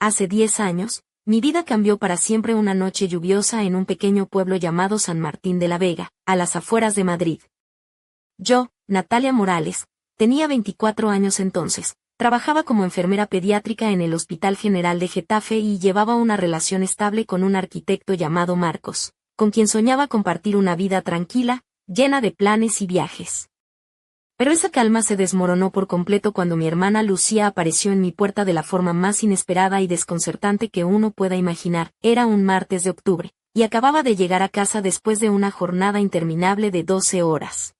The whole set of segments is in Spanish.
Hace 10 años, mi vida cambió para siempre una noche lluviosa en un pequeño pueblo llamado San Martín de la Vega, a las afueras de Madrid. Yo, Natalia Morales, tenía 24 años entonces, trabajaba como enfermera pediátrica en el Hospital General de Getafe y llevaba una relación estable con un arquitecto llamado Marcos, con quien soñaba compartir una vida tranquila, llena de planes y viajes. Pero esa calma se desmoronó por completo cuando mi hermana Lucía apareció en mi puerta de la forma más inesperada y desconcertante que uno pueda imaginar. Era un martes de octubre, y acababa de llegar a casa después de una jornada interminable de 12 horas.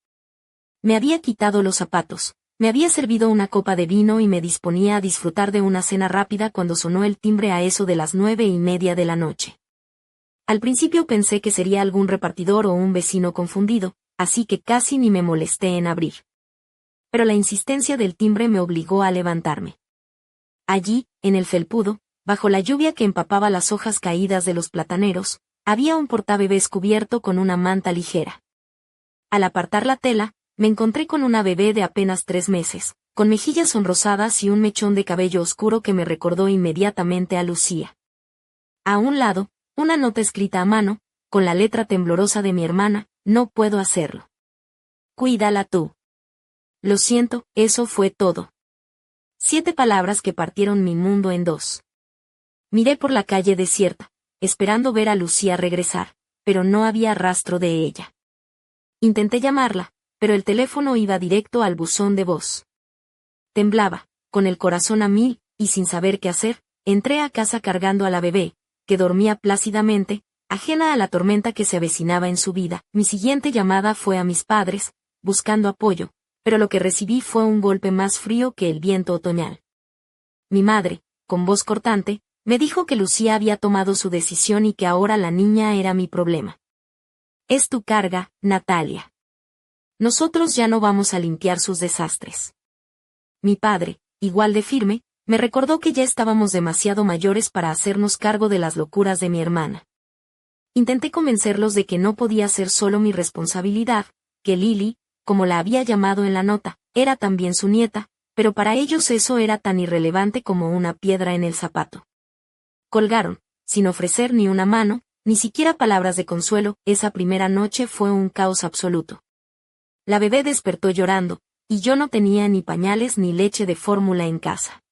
Me había quitado los zapatos, me había servido una copa de vino y me disponía a disfrutar de una cena rápida cuando sonó el timbre a eso de las 9:30 de la noche. Al principio pensé que sería algún repartidor o un vecino confundido, así que casi ni me molesté en abrir. Pero la insistencia del timbre me obligó a levantarme. Allí, en el felpudo, bajo la lluvia que empapaba las hojas caídas de los plataneros, había un portabebés cubierto con una manta ligera. Al apartar la tela, me encontré con una bebé de apenas 3 meses, con mejillas sonrosadas y un mechón de cabello oscuro que me recordó inmediatamente a Lucía. A un lado, una nota escrita a mano, con la letra temblorosa de mi hermana: no puedo hacerlo. Cuídala tú. Lo siento, eso fue todo. 7 palabras que partieron mi mundo en dos. Miré por la calle desierta, esperando ver a Lucía regresar, pero no había rastro de ella. Intenté llamarla, pero el teléfono iba directo al buzón de voz. Temblaba, con el corazón a 1000, y sin saber qué hacer, entré a casa cargando a la bebé, que dormía plácidamente, ajena a la tormenta que se avecinaba en su vida. Mi siguiente llamada fue a mis padres, buscando apoyo, pero lo que recibí fue un golpe más frío que el viento otoñal. Mi madre, con voz cortante, me dijo que Lucía había tomado su decisión y que ahora la niña era mi problema. Es tu carga, Natalia. Nosotros ya no vamos a limpiar sus desastres. Mi padre, igual de firme, me recordó que ya estábamos demasiado mayores para hacernos cargo de las locuras de mi hermana. Intenté convencerlos de que no podía ser solo mi responsabilidad, que Lili, como la había llamado en la nota, era también su nieta, pero para ellos eso era tan irrelevante como una piedra en el zapato. Colgaron, sin ofrecer ni una mano, ni siquiera palabras de consuelo. Esa primera noche fue un caos absoluto. La bebé despertó llorando, y yo no tenía ni pañales ni leche de fórmula en casa.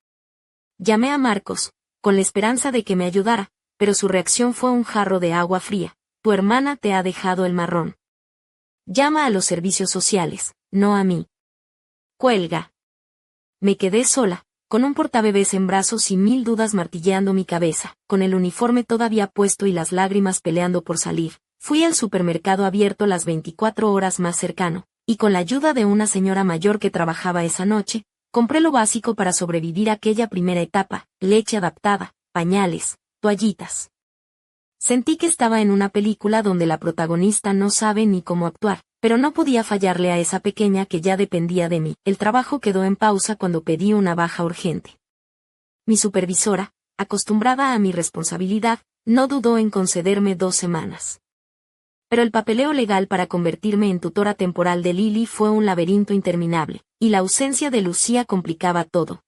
Llamé a Marcos, con la esperanza de que me ayudara, pero su reacción fue un jarro de agua fría: tu hermana te ha dejado el marrón. Llama a los servicios sociales, no a mí. Cuelga. Me quedé sola, con un portabebés en brazos y 1000 dudas martilleando mi cabeza, con el uniforme todavía puesto y las lágrimas peleando por salir. Fui al supermercado abierto las 24 horas más cercano, y con la ayuda de una señora mayor que trabajaba esa noche, compré lo básico para sobrevivir aquella primera etapa: leche adaptada, pañales, toallitas. Sentí que estaba en una película donde la protagonista no sabe ni cómo actuar, pero no podía fallarle a esa pequeña que ya dependía de mí. El trabajo quedó en pausa cuando pedí una baja urgente. Mi supervisora, acostumbrada a mi responsabilidad, no dudó en concederme 2 semanas. Pero el papeleo legal para convertirme en tutora temporal de Lili fue un laberinto interminable, y la ausencia de Lucía complicaba todo.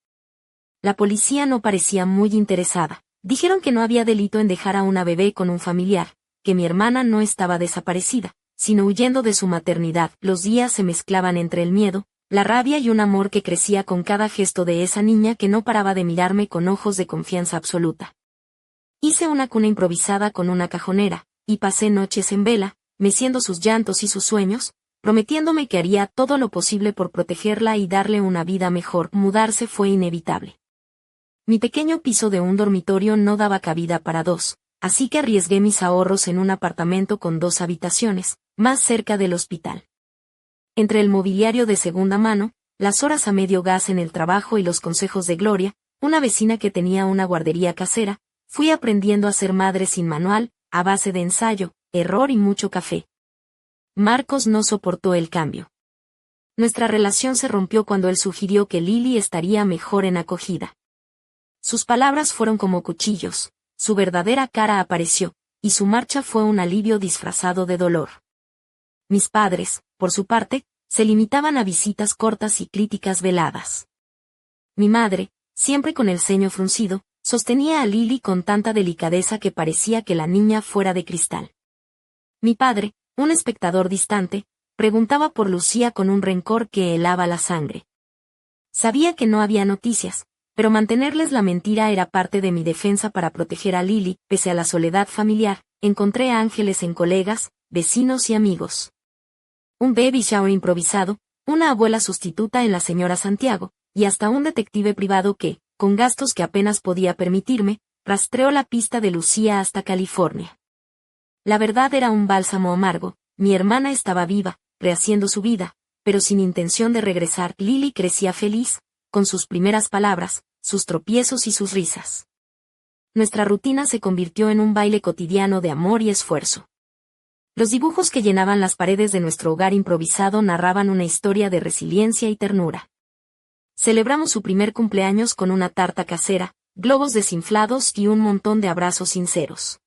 La policía no parecía muy interesada. Dijeron que no había delito en dejar a una bebé con un familiar, que mi hermana no estaba desaparecida, sino huyendo de su maternidad. Los días se mezclaban entre el miedo, la rabia y un amor que crecía con cada gesto de esa niña que no paraba de mirarme con ojos de confianza absoluta. Hice una cuna improvisada con una cajonera, y pasé noches en vela, meciendo sus llantos y sus sueños, prometiéndome que haría todo lo posible por protegerla y darle una vida mejor. Mudarse fue inevitable. Mi pequeño piso de un dormitorio no daba cabida para 2, así que arriesgué mis ahorros en un apartamento con 2 habitaciones, más cerca del hospital. Entre el mobiliario de segunda mano, las horas a medio gas en el trabajo y los consejos de Gloria, una vecina que tenía una guardería casera, fui aprendiendo a ser madre sin manual, a base de ensayo, error y mucho café. Marcos no soportó el cambio. Nuestra relación se rompió cuando él sugirió que Lili estaría mejor en acogida. Sus palabras fueron como cuchillos, su verdadera cara apareció, y su marcha fue un alivio disfrazado de dolor. Mis padres, por su parte, se limitaban a visitas cortas y críticas veladas. Mi madre, siempre con el ceño fruncido, Sostenía a Lily con tanta delicadeza que parecía que la niña fuera de cristal. Mi padre, un espectador distante, preguntaba por Lucía con un rencor que helaba la sangre. Sabía que no había noticias, pero mantenerles la mentira era parte de mi defensa para proteger a Lily. Pese a la soledad familiar, encontré ángeles en colegas, vecinos y amigos. Un baby shower improvisado, una abuela sustituta en la señora Santiago, y hasta un detective privado que, con gastos que apenas podía permitirme, rastreó la pista de Lucía hasta California. La verdad era un bálsamo amargo. Mi hermana estaba viva, rehaciendo su vida, pero sin intención de regresar. Lily crecía feliz, con sus primeras palabras, sus tropiezos y sus risas. Nuestra rutina se convirtió en un baile cotidiano de amor y esfuerzo. Los dibujos que llenaban las paredes de nuestro hogar improvisado narraban una historia de resiliencia y ternura. Celebramos su primer cumpleaños con una tarta casera, globos desinflados y un montón de abrazos sinceros.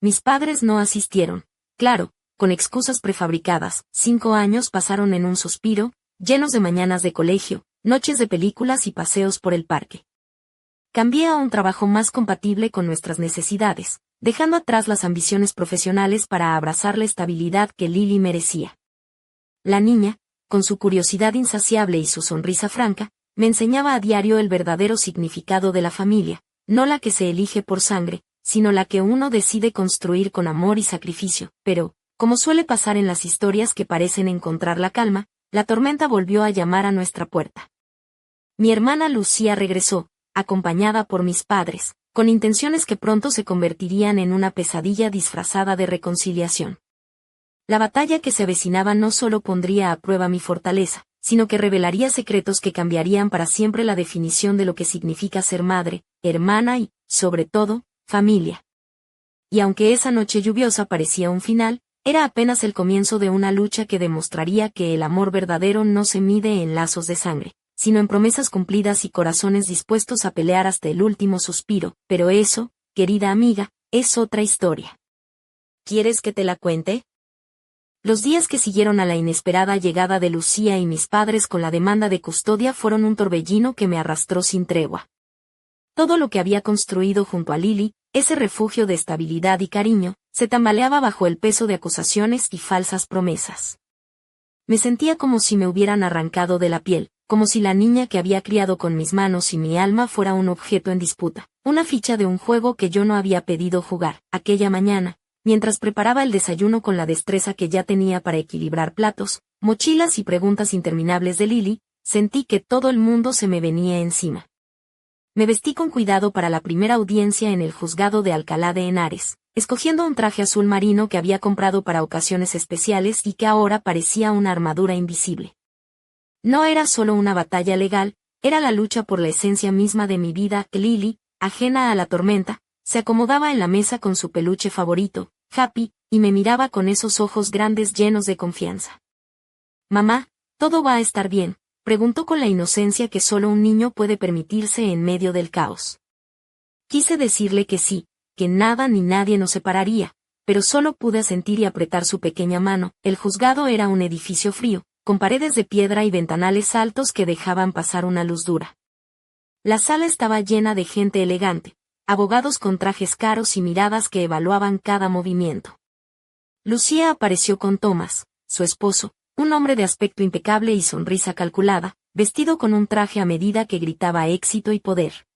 Mis padres no asistieron, claro, con excusas prefabricadas. 5 años pasaron en un suspiro, llenos de mañanas de colegio, noches de películas y paseos por el parque. Cambié a un trabajo más compatible con nuestras necesidades, dejando atrás las ambiciones profesionales para abrazar la estabilidad que Lily merecía. La niña, con su curiosidad insaciable y su sonrisa franca, me enseñaba a diario el verdadero significado de la familia, no la que se elige por sangre, sino la que uno decide construir con amor y sacrificio. Pero, como suele pasar en las historias que parecen encontrar la calma, la tormenta volvió a llamar a nuestra puerta. Mi hermana Lucía regresó, acompañada por mis padres, con intenciones que pronto se convertirían en una pesadilla disfrazada de reconciliación. La batalla que se avecinaba no solo pondría a prueba mi fortaleza, sino que revelaría secretos que cambiarían para siempre la definición de lo que significa ser madre, hermana y, sobre todo, familia. Y aunque esa noche lluviosa parecía un final, era apenas el comienzo de una lucha que demostraría que el amor verdadero no se mide en lazos de sangre, sino en promesas cumplidas y corazones dispuestos a pelear hasta el último suspiro. Pero eso, querida amiga, es otra historia. ¿Quieres que te la cuente? Los días que siguieron a la inesperada llegada de Lucía y mis padres con la demanda de custodia fueron un torbellino que me arrastró sin tregua. Todo lo que había construido junto a Lily, ese refugio de estabilidad y cariño, se tambaleaba bajo el peso de acusaciones y falsas promesas. Me sentía como si me hubieran arrancado de la piel, como si la niña que había criado con mis manos y mi alma fuera un objeto en disputa, una ficha de un juego que yo no había pedido jugar. Aquella mañana, mientras preparaba el desayuno con la destreza que ya tenía para equilibrar platos, mochilas y preguntas interminables de Lily, sentí que todo el mundo se me venía encima. Me vestí con cuidado para la primera audiencia en el juzgado de Alcalá de Henares, escogiendo un traje azul marino que había comprado para ocasiones especiales y que ahora parecía una armadura invisible. No era solo una batalla legal, era la lucha por la esencia misma de mi vida. Lily, ajena a la tormenta, se acomodaba en la mesa con su peluche favorito, Happy, y me miraba con esos ojos grandes llenos de confianza. «Mamá, ¿todo va a estar bien?», preguntó con la inocencia que solo un niño puede permitirse en medio del caos. Quise decirle que sí, que nada ni nadie nos separaría, pero solo pude asentir y apretar su pequeña mano. El juzgado era un edificio frío, con paredes de piedra y ventanales altos que dejaban pasar una luz dura. La sala estaba llena de gente elegante, abogados con trajes caros y miradas que evaluaban cada movimiento. Lucía apareció con Thomas, su esposo, un hombre de aspecto impecable y sonrisa calculada, vestido con un traje a medida que gritaba éxito y poder.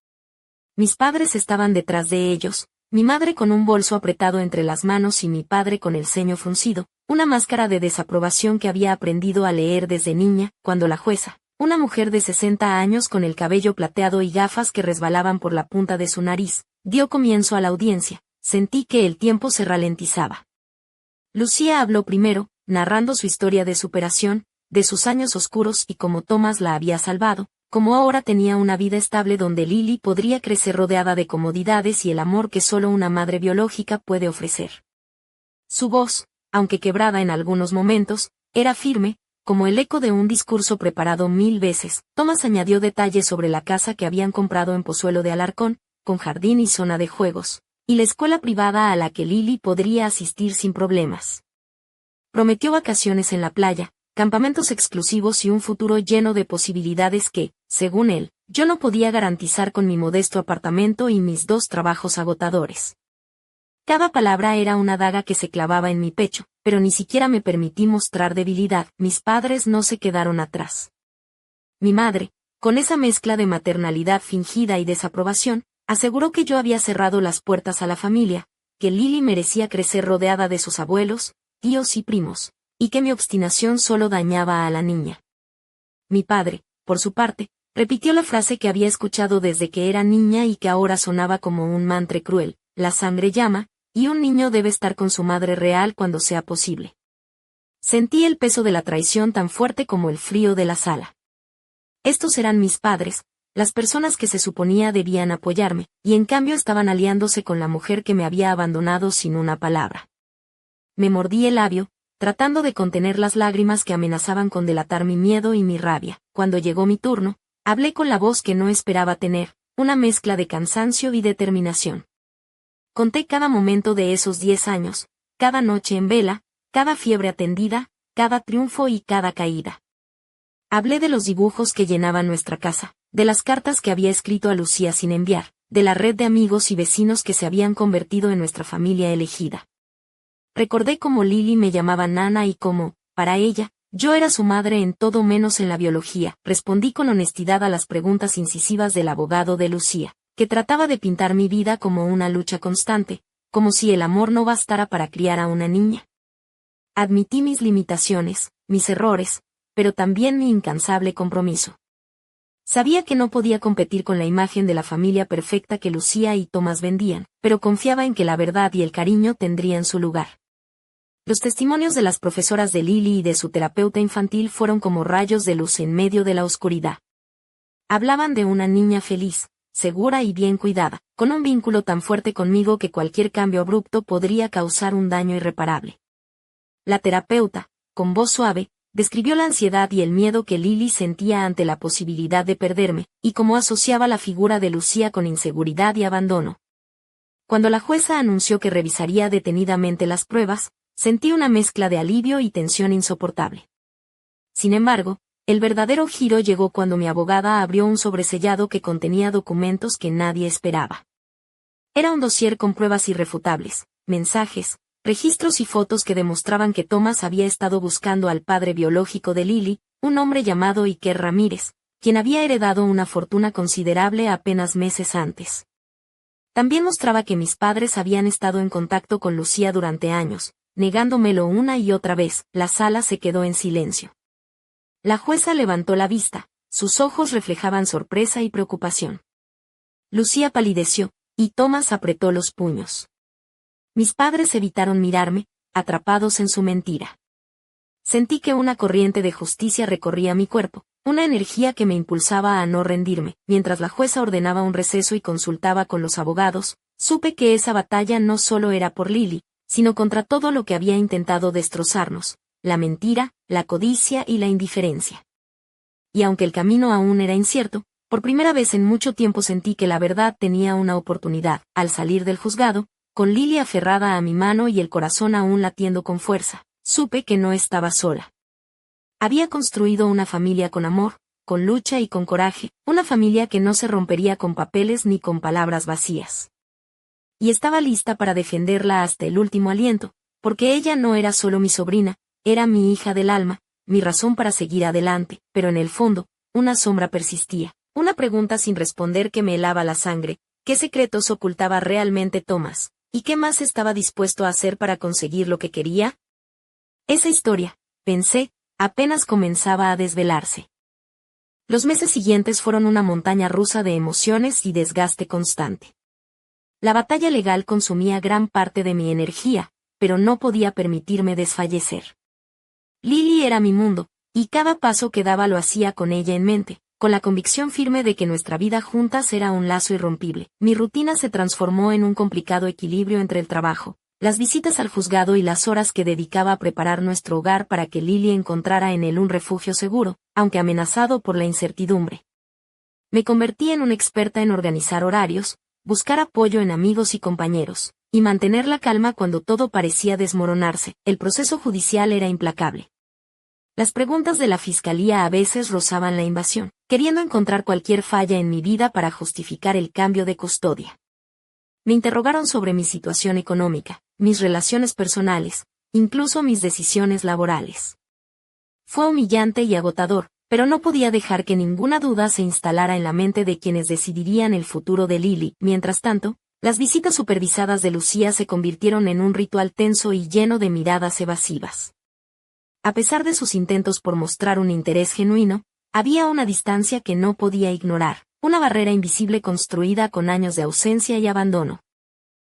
Mis padres estaban detrás de ellos, mi madre con un bolso apretado entre las manos y mi padre con el ceño fruncido, una máscara de desaprobación que había aprendido a leer desde niña. Cuando la jueza, una mujer de 60 años con el cabello plateado y gafas que resbalaban por la punta de su nariz, dio comienzo a la audiencia, sentí que el tiempo se ralentizaba. Lucía habló primero, narrando su historia de superación, de sus años oscuros y cómo Thomas la había salvado, cómo ahora tenía una vida estable donde Lily podría crecer rodeada de comodidades y el amor que solo una madre biológica puede ofrecer. Su voz, aunque quebrada en algunos momentos, era firme, como el eco de un discurso preparado 1000 veces. Thomas añadió detalles sobre la casa que habían comprado en Pozuelo de Alarcón, con jardín y zona de juegos, y la escuela privada a la que Lily podría asistir sin problemas. Prometió vacaciones en la playa, campamentos exclusivos y un futuro lleno de posibilidades que, según él, yo no podía garantizar con mi modesto apartamento y mis 2 trabajos agotadores. Cada palabra era una daga que se clavaba en mi pecho, pero ni siquiera me permití mostrar debilidad. Mis padres no se quedaron atrás. Mi madre, con esa mezcla de maternalidad fingida y desaprobación, aseguró que yo había cerrado las puertas a la familia, que Lily merecía crecer rodeada de sus abuelos, tíos y primos, y que mi obstinación solo dañaba a la niña. Mi padre, por su parte, repitió la frase que había escuchado desde que era niña y que ahora sonaba como un mantra cruel: la sangre llama, y un niño debe estar con su madre real cuando sea posible. Sentí el peso de la traición tan fuerte como el frío de la sala. Estos eran mis padres, las personas que se suponía debían apoyarme, y en cambio estaban aliándose con la mujer que me había abandonado sin una palabra. Me mordí el labio, tratando de contener las lágrimas que amenazaban con delatar mi miedo y mi rabia. Cuando llegó mi turno, hablé con la voz que no esperaba tener, una mezcla de cansancio y determinación. Conté cada momento de esos 10 años, cada noche en vela, cada fiebre atendida, cada triunfo y cada caída. Hablé de los dibujos que llenaban nuestra casa, de las cartas que había escrito a Lucía sin enviar, de la red de amigos y vecinos que se habían convertido en nuestra familia elegida. Recordé cómo Lily me llamaba Nana y cómo, para ella, yo era su madre en todo menos en la biología. Respondí con honestidad a las preguntas incisivas del abogado de Lucía, que trataba de pintar mi vida como una lucha constante, como si el amor no bastara para criar a una niña. Admití mis limitaciones, mis errores, pero también mi incansable compromiso. Sabía que no podía competir con la imagen de la familia perfecta que Lucía y Tomás vendían, pero confiaba en que la verdad y el cariño tendrían su lugar. Los testimonios de las profesoras de Lily y de su terapeuta infantil fueron como rayos de luz en medio de la oscuridad. Hablaban de una niña feliz, segura y bien cuidada, con un vínculo tan fuerte conmigo que cualquier cambio abrupto podría causar un daño irreparable. La terapeuta, con voz suave, describió la ansiedad y el miedo que Lily sentía ante la posibilidad de perderme, y cómo asociaba la figura de Lucía con inseguridad y abandono. Cuando la jueza anunció que revisaría detenidamente las pruebas, sentí una mezcla de alivio y tensión insoportable. Sin embargo, el verdadero giro llegó cuando mi abogada abrió un sobresellado que contenía documentos que nadie esperaba. Era un dossier con pruebas irrefutables, mensajes, registros y fotos que demostraban que Tomás había estado buscando al padre biológico de Lily, un hombre llamado Iker Ramírez, quien había heredado una fortuna considerable apenas meses antes. También mostraba que mis padres habían estado en contacto con Lucía durante años, negándomelo una y otra vez. La sala se quedó en silencio. La jueza levantó la vista, sus ojos reflejaban sorpresa y preocupación. Lucía palideció, y Tomás apretó los puños. Mis padres evitaron mirarme, atrapados en su mentira. Sentí que una corriente de justicia recorría mi cuerpo, una energía que me impulsaba a no rendirme. Mientras la jueza ordenaba un receso y consultaba con los abogados, supe que esa batalla no solo era por Lily, sino contra todo lo que había intentado destrozarnos: la mentira, la codicia y la indiferencia. Y aunque el camino aún era incierto, por primera vez en mucho tiempo sentí que la verdad tenía una oportunidad. Al salir del juzgado, con Lily aferrada a mi mano y el corazón aún latiendo con fuerza, supe que no estaba sola. Había construido una familia con amor, con lucha y con coraje, una familia que no se rompería con papeles ni con palabras vacías. Y estaba lista para defenderla hasta el último aliento, porque ella no era solo mi sobrina, era mi hija del alma, mi razón para seguir adelante. Pero en el fondo, una sombra persistía, una pregunta sin responder que me helaba la sangre: ¿qué secretos ocultaba realmente Tomás? ¿Y qué más estaba dispuesto a hacer para conseguir lo que quería? Esa historia, pensé, apenas comenzaba a desvelarse. Los meses siguientes fueron una montaña rusa de emociones y desgaste constante. La batalla legal consumía gran parte de mi energía, pero no podía permitirme desfallecer. Lily era mi mundo, y cada paso que daba lo hacía con ella en mente, con la convicción firme de que nuestra vida juntas era un lazo irrompible. Mi rutina se transformó en un complicado equilibrio entre el trabajo, las visitas al juzgado y las horas que dedicaba a preparar nuestro hogar para que Lily encontrara en él un refugio seguro, aunque amenazado por la incertidumbre. Me convertí en una experta en organizar horarios, buscar apoyo en amigos y compañeros, y mantener la calma cuando todo parecía desmoronarse. El proceso judicial era implacable. Las preguntas de la fiscalía a veces rozaban la invasión, queriendo encontrar cualquier falla en mi vida para justificar el cambio de custodia. Me interrogaron sobre mi situación económica, mis relaciones personales, incluso mis decisiones laborales. Fue humillante y agotador, pero no podía dejar que ninguna duda se instalara en la mente de quienes decidirían el futuro de Lily. Mientras tanto, las visitas supervisadas de Lucía se convirtieron en un ritual tenso y lleno de miradas evasivas. A pesar de sus intentos por mostrar un interés genuino, había una distancia que no podía ignorar, una barrera invisible construida con años de ausencia y abandono.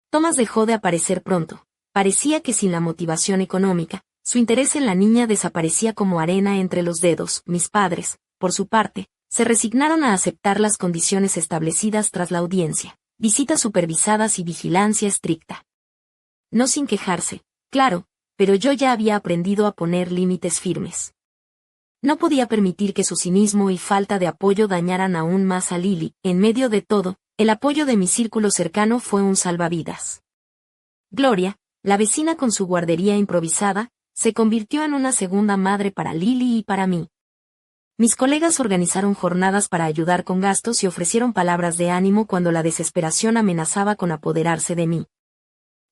Thomas dejó de aparecer pronto. Parecía que sin la motivación económica, su interés en la niña desaparecía como arena entre los dedos. Mis padres, por su parte, se resignaron a aceptar las condiciones establecidas tras la audiencia, visitas supervisadas y vigilancia estricta. No sin quejarse, claro, pero yo ya había aprendido a poner límites firmes. No podía permitir que su cinismo y falta de apoyo dañaran aún más a Lily. En medio de todo, el apoyo de mi círculo cercano fue un salvavidas. Gloria, la vecina con su guardería improvisada, se convirtió en una segunda madre para Lily y para mí. Mis colegas organizaron jornadas para ayudar con gastos y ofrecieron palabras de ánimo cuando la desesperación amenazaba con apoderarse de mí.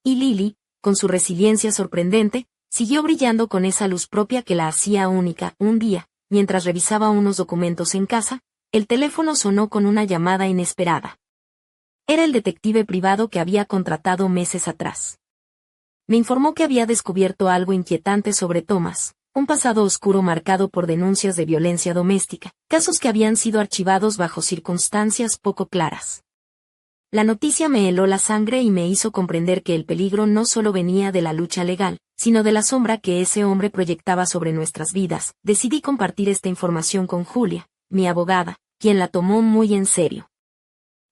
Y Lily, con su resiliencia sorprendente, siguió brillando con esa luz propia que la hacía única. Un día, mientras revisaba unos documentos en casa, el teléfono sonó con una llamada inesperada. Era el detective privado que había contratado meses atrás. Me informó que había descubierto algo inquietante sobre Thomas, un pasado oscuro marcado por denuncias de violencia doméstica, casos que habían sido archivados bajo circunstancias poco claras. La noticia me heló la sangre y me hizo comprender que el peligro no solo venía de la lucha legal, sino de la sombra que ese hombre proyectaba sobre nuestras vidas. Decidí compartir esta información con Julia, mi abogada, quien la tomó muy en serio.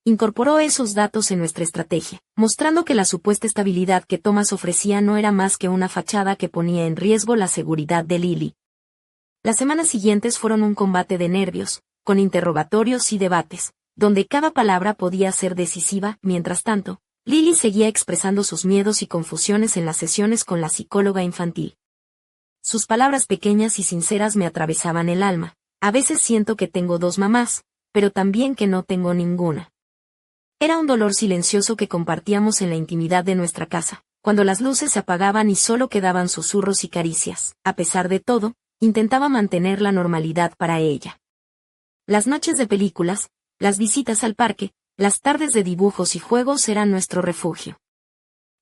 Incorporó esos datos en nuestra estrategia, mostrando que la supuesta estabilidad que Thomas ofrecía no era más que una fachada que ponía en riesgo la seguridad de Lily. Las semanas siguientes fueron un combate de nervios, con interrogatorios y debates, donde cada palabra podía ser decisiva. Mientras tanto, Lily seguía expresando sus miedos y confusiones en las sesiones con la psicóloga infantil. Sus palabras pequeñas y sinceras me atravesaban el alma. A veces siento que tengo dos mamás, pero también que no tengo ninguna. Era un dolor silencioso que compartíamos en la intimidad de nuestra casa, cuando las luces se apagaban y solo quedaban susurros y caricias. A pesar de todo, intentaba mantener la normalidad para ella. Las noches de películas, las visitas al parque, las tardes de dibujos y juegos eran nuestro refugio.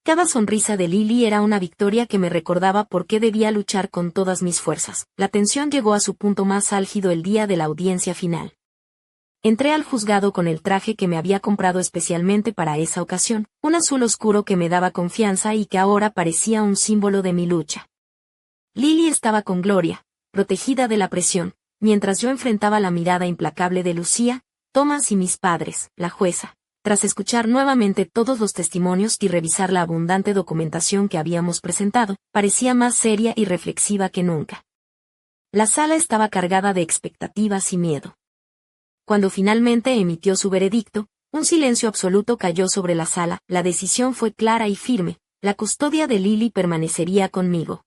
Cada sonrisa de Lily era una victoria que me recordaba por qué debía luchar con todas mis fuerzas. La tensión llegó a su punto más álgido el día de la audiencia final. Entré al juzgado con el traje que me había comprado especialmente para esa ocasión, un azul oscuro que me daba confianza y que ahora parecía un símbolo de mi lucha. Lily estaba con Gloria, protegida de la presión, mientras yo enfrentaba la mirada implacable de Lucía, Thomas y mis padres. La jueza, tras escuchar nuevamente todos los testimonios y revisar la abundante documentación que habíamos presentado, parecía más seria y reflexiva que nunca. La sala estaba cargada de expectativas y miedo. Cuando finalmente emitió su veredicto, un silencio absoluto cayó sobre la sala. La decisión fue clara y firme: la custodia de Lily permanecería conmigo.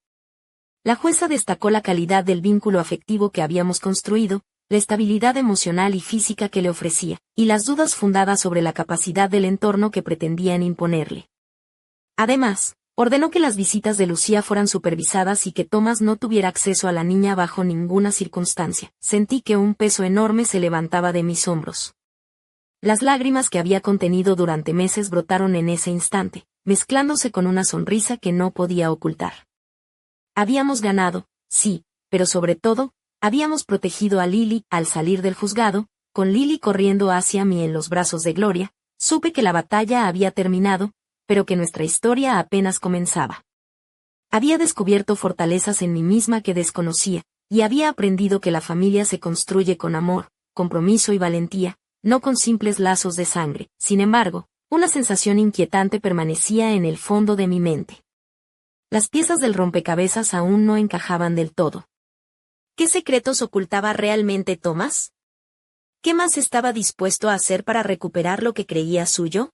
La jueza destacó la calidad del vínculo afectivo que habíamos construido, la estabilidad emocional y física que le ofrecía, y las dudas fundadas sobre la capacidad del entorno que pretendían imponerle. Además, ordenó que las visitas de Lucía fueran supervisadas y que Thomas no tuviera acceso a la niña bajo ninguna circunstancia. Sentí que un peso enorme se levantaba de mis hombros. Las lágrimas que había contenido durante meses brotaron en ese instante, mezclándose con una sonrisa que no podía ocultar. Habíamos ganado, sí, pero sobre todo, habíamos protegido a Lily. Al salir del juzgado, con Lily corriendo hacia mí en los brazos de Gloria, supe que la batalla había terminado, pero que nuestra historia apenas comenzaba. Había descubierto fortalezas en mí misma que desconocía, y había aprendido que la familia se construye con amor, compromiso y valentía, no con simples lazos de sangre. Sin embargo, una sensación inquietante permanecía en el fondo de mi mente. Las piezas del rompecabezas aún no encajaban del todo. ¿Qué secretos ocultaba realmente Thomas? ¿Qué más estaba dispuesto a hacer para recuperar lo que creía suyo?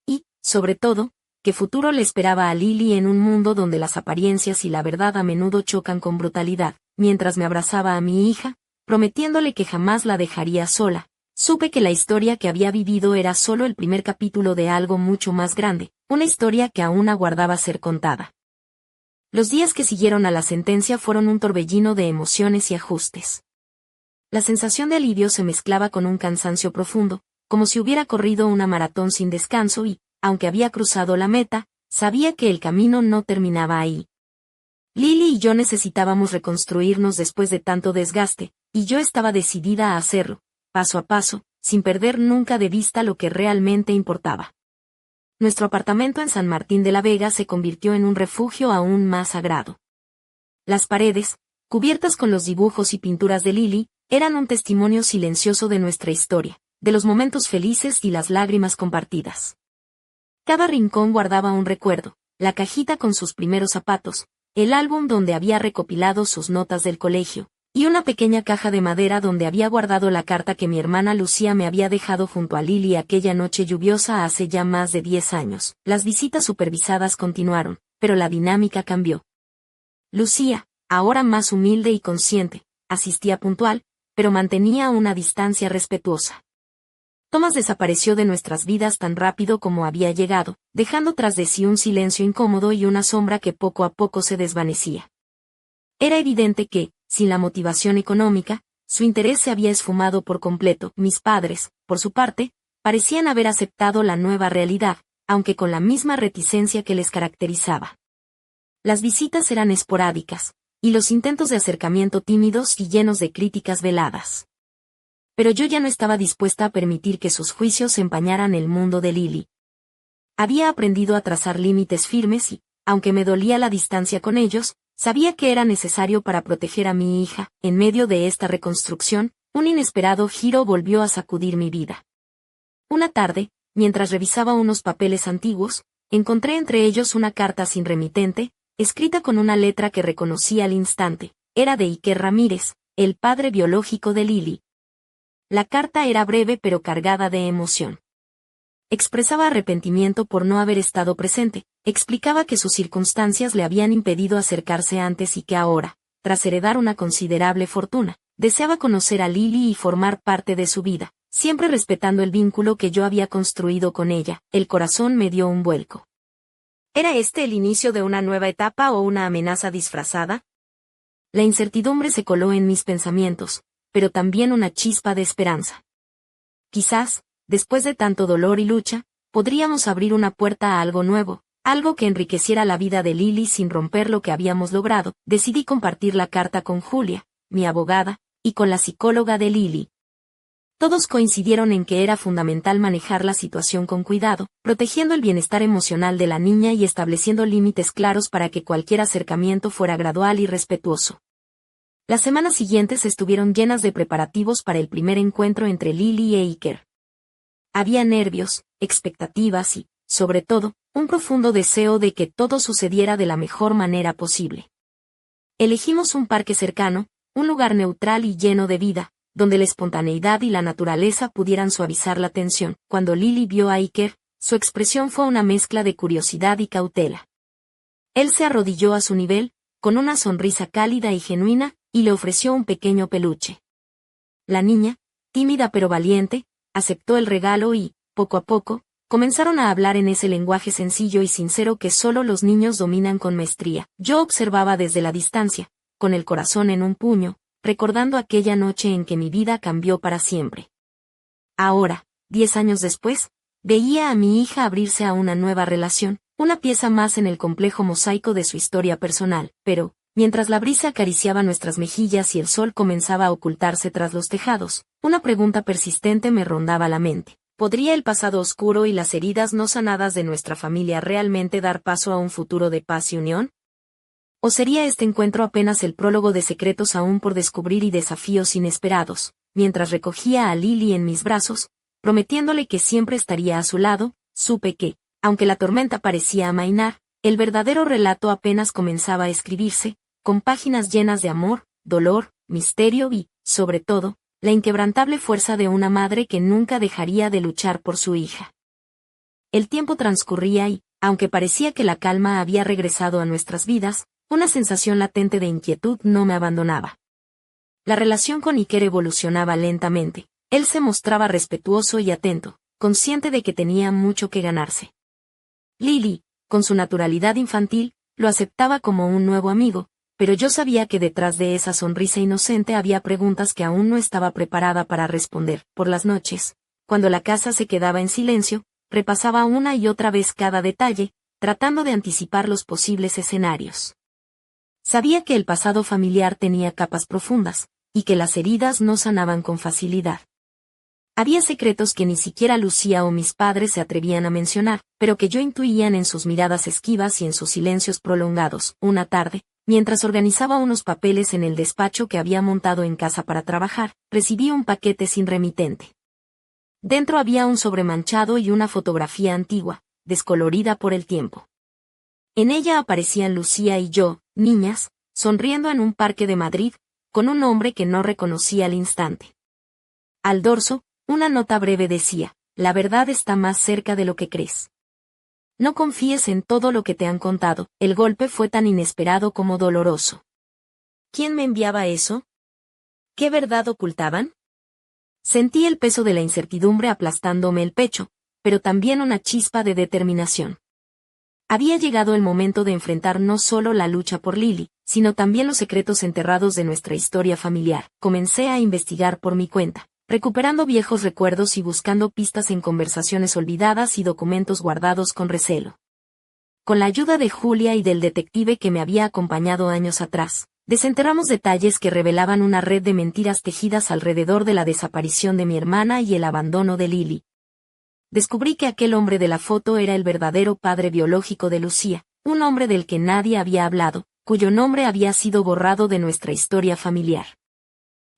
Y, sobre todo, ¿qué futuro le esperaba a Lily en un mundo donde las apariencias y la verdad a menudo chocan con brutalidad? mientras me abrazaba a mi hija, prometiéndole que jamás la dejaría sola, supe que la historia que había vivido era solo el primer capítulo de algo mucho más grande, una historia que aún aguardaba ser contada. Los días que siguieron a la sentencia fueron un torbellino de emociones y ajustes. La sensación de alivio se mezclaba con un cansancio profundo, como si hubiera corrido una maratón sin descanso y, aunque había cruzado la meta, sabía que el camino no terminaba ahí. Lily y yo necesitábamos reconstruirnos después de tanto desgaste, y yo estaba decidida a hacerlo, paso a paso, sin perder nunca de vista lo que realmente importaba. Nuestro apartamento en San Martín de la Vega se convirtió en un refugio aún más sagrado. Las paredes, cubiertas con los dibujos y pinturas de Lily, eran un testimonio silencioso de nuestra historia, de los momentos felices y las lágrimas compartidas. Cada rincón guardaba un recuerdo, la cajita con sus primeros zapatos, el álbum donde había recopilado sus notas del colegio, y una pequeña caja de madera donde había guardado la carta que mi hermana Lucía me había dejado junto a Lily aquella noche lluviosa hace ya más de 10 años. Las visitas supervisadas continuaron, pero la dinámica cambió. Lucía, ahora más humilde y consciente, asistía puntual, pero mantenía una distancia respetuosa. Tomás desapareció de nuestras vidas tan rápido como había llegado, dejando tras de sí un silencio incómodo y una sombra que poco a poco se desvanecía. Era evidente que, sin la motivación económica, su interés se había esfumado por completo. Mis padres, por su parte, parecían haber aceptado la nueva realidad, aunque con la misma reticencia que les caracterizaba. Las visitas eran esporádicas, y los intentos de acercamiento tímidos y llenos de críticas veladas. Pero yo ya no estaba dispuesta a permitir que sus juicios empañaran el mundo de Lily. Había aprendido a trazar límites firmes y, aunque me dolía la distancia con ellos, sabía que era necesario para proteger a mi hija. En medio de esta reconstrucción, un inesperado giro volvió a sacudir mi vida. Una tarde, mientras revisaba unos papeles antiguos, encontré entre ellos una carta sin remitente, escrita con una letra que reconocí al instante. Era de Iker Ramírez, el padre biológico de Lily. La carta era breve pero cargada de emoción. Expresaba arrepentimiento por no haber estado presente, explicaba que sus circunstancias le habían impedido acercarse antes y que ahora, tras heredar una considerable fortuna, deseaba conocer a Lily y formar parte de su vida, siempre respetando el vínculo que yo había construido con ella. El corazón me dio un vuelco. ¿Era este el inicio de una nueva etapa o una amenaza disfrazada? La incertidumbre se coló en mis pensamientos, pero también una chispa de esperanza. Quizás, después de tanto dolor y lucha, podríamos abrir una puerta a algo nuevo, algo que enriqueciera la vida de Lily sin romper lo que habíamos logrado. Decidí compartir la carta con Julia, mi abogada, y con la psicóloga de Lily. Todos coincidieron en que era fundamental manejar la situación con cuidado, protegiendo el bienestar emocional de la niña y estableciendo límites claros para que cualquier acercamiento fuera gradual y respetuoso. Las semanas siguientes estuvieron llenas de preparativos para el primer encuentro entre Lily e Iker. Había nervios, expectativas y, sobre todo, un profundo deseo de que todo sucediera de la mejor manera posible. Elegimos un parque cercano, un lugar neutral y lleno de vida, donde la espontaneidad y la naturaleza pudieran suavizar la tensión. Cuando Lily vio a Iker, su expresión fue una mezcla de curiosidad y cautela. Él se arrodilló a su nivel, con una sonrisa cálida y genuina, y le ofreció un pequeño peluche. La niña, tímida pero valiente, aceptó el regalo y, poco a poco, comenzaron a hablar en ese lenguaje sencillo y sincero que solo los niños dominan con maestría. Yo observaba desde la distancia, con el corazón en un puño, recordando aquella noche en que mi vida cambió para siempre. Ahora, 10 años después, veía a mi hija abrirse a una nueva relación, una pieza más en el complejo mosaico de su historia personal, pero, mientras la brisa acariciaba nuestras mejillas y el sol comenzaba a ocultarse tras los tejados, una pregunta persistente me rondaba la mente. ¿Podría el pasado oscuro y las heridas no sanadas de nuestra familia realmente dar paso a un futuro de paz y unión? ¿O sería este encuentro apenas el prólogo de secretos aún por descubrir y desafíos inesperados? Mientras recogía a Lily en mis brazos, prometiéndole que siempre estaría a su lado, supe que, aunque la tormenta parecía amainar, el verdadero relato apenas comenzaba a escribirse, con páginas llenas de amor, dolor, misterio y, sobre todo, la inquebrantable fuerza de una madre que nunca dejaría de luchar por su hija. El tiempo transcurría y, aunque parecía que la calma había regresado a nuestras vidas, una sensación latente de inquietud no me abandonaba. La relación con Iker evolucionaba lentamente. Él se mostraba respetuoso y atento, consciente de que tenía mucho que ganarse. Lily, con su naturalidad infantil, lo aceptaba como un nuevo amigo, pero yo sabía que detrás de esa sonrisa inocente había preguntas que aún no estaba preparada para responder. Por las noches, cuando la casa se quedaba en silencio, repasaba una y otra vez cada detalle, tratando de anticipar los posibles escenarios. Sabía que el pasado familiar tenía capas profundas, y que las heridas no sanaban con facilidad. Había secretos que ni siquiera Lucía o mis padres se atrevían a mencionar, pero que yo intuían en sus miradas esquivas y en sus silencios prolongados. Una tarde, mientras organizaba unos papeles en el despacho que había montado en casa para trabajar, recibí un paquete sin remitente. Dentro había un sobre manchado y una fotografía antigua, descolorida por el tiempo. En ella aparecían Lucía y yo, niñas, sonriendo en un parque de Madrid, con un hombre que no reconocí al instante. Al dorso, una nota breve decía: la verdad está más cerca de lo que crees. No confíes en todo lo que te han contado. El golpe fue tan inesperado como doloroso. ¿Quién me enviaba eso? ¿Qué verdad ocultaban? Sentí el peso de la incertidumbre aplastándome el pecho, pero también una chispa de determinación. Había llegado el momento de enfrentar no solo la lucha por Lily, sino también los secretos enterrados de nuestra historia familiar. Comencé a investigar por mi cuenta, recuperando viejos recuerdos y buscando pistas en conversaciones olvidadas y documentos guardados con recelo. Con la ayuda de Julia y del detective que me había acompañado años atrás, desenterramos detalles que revelaban una red de mentiras tejidas alrededor de la desaparición de mi hermana y el abandono de Lily. Descubrí que aquel hombre de la foto era el verdadero padre biológico de Lucía, un hombre del que nadie había hablado, cuyo nombre había sido borrado de nuestra historia familiar.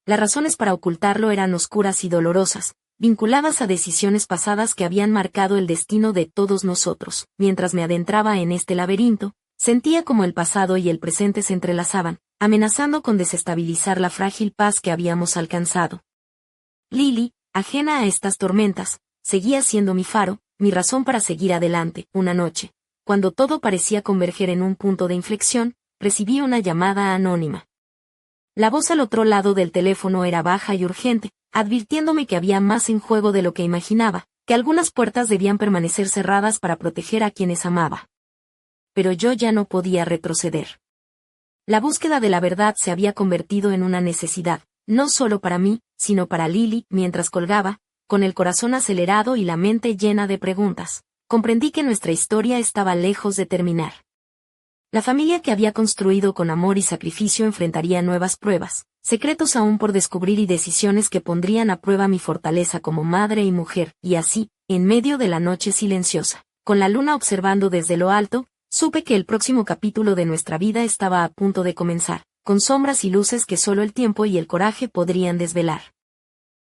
Las razones para ocultarlo eran oscuras y dolorosas, vinculadas a decisiones pasadas que habían marcado el destino de todos nosotros. Mientras me adentraba en este laberinto, sentía como el pasado y el presente se entrelazaban, amenazando con desestabilizar la frágil paz que habíamos alcanzado. Lily, ajena a estas tormentas, seguía siendo mi faro, mi razón para seguir adelante. Una noche, cuando todo parecía converger en un punto de inflexión, recibí una llamada anónima. La voz al otro lado del teléfono era baja y urgente, advirtiéndome que había más en juego de lo que imaginaba, que algunas puertas debían permanecer cerradas para proteger a quienes amaba. Pero yo ya no podía retroceder. La búsqueda de la verdad se había convertido en una necesidad, no solo para mí, sino para Lily. Mientras colgaba, con el corazón acelerado y la mente llena de preguntas, comprendí que nuestra historia estaba lejos de terminar. La familia que había construido con amor y sacrificio enfrentaría nuevas pruebas, secretos aún por descubrir y decisiones que pondrían a prueba mi fortaleza como madre y mujer. Y así, en medio de la noche silenciosa, con la luna observando desde lo alto, supe que el próximo capítulo de nuestra vida estaba a punto de comenzar, con sombras y luces que solo el tiempo y el coraje podrían desvelar.